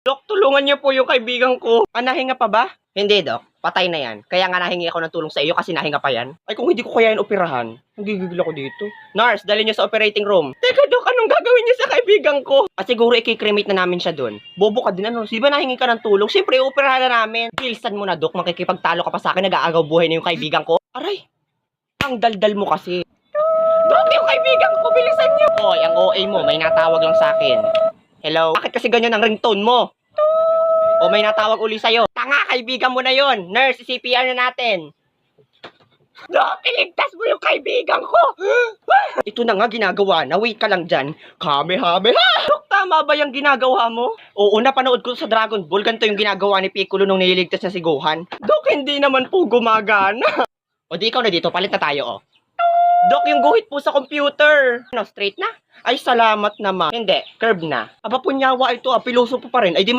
Dok, tulungan niyo po yung kaibigan ko. Nahinga pa ba? Hindi, Dok. Patay na yan. Kaya nga nahingi ako ng tulong sa iyo kasi nahinga pa yan. Ay, kung hindi ko kaya yan operahan, nagigigil ako dito. Nurse, dali niyo sa operating room. Teka, Dok, anong gagawin niyo sa kaibigan ko? Siguro i-cremate na namin siya doon. Bobo ka din, ano? Di ba nahingi ka ng tulong? Siyempre, operahan na namin. Bilsan mo na, Dok. Makikipagtalo ka pa sa akin. Nag-aagaw buhay na yung kaibigan ko. Aray, ang daldal mo kasi. Dok, yung kaibigan ko, bilisan niyo. Hoy, ang OA mo, may natawag lang sa akin. Hello? Bakit kasi ganyan ang ringtone mo? O may natawag uli sa'yo. Tanga, kaibigan mo na yon. Nurse, CPR na natin. Dok, iligtas mo yung kaibigan ko. Ito na nga ginagawa na. Wait ka lang dyan. Kamehameha! Dok, tama ba yung ginagawa mo? Oo, napanood ko sa Dragon Ball. Ganito yung ginagawa ni Piccolo nung nililigtas niya si Gohan. Dok, hindi naman po gumagana. O di ikaw na dito, palit na tayo, oh. Dok, yung guhit po sa computer. Straight na? Ay, salamat naman. Hindi, curve na. Aba, punyawa ito, piloso po pa rin. Ay, di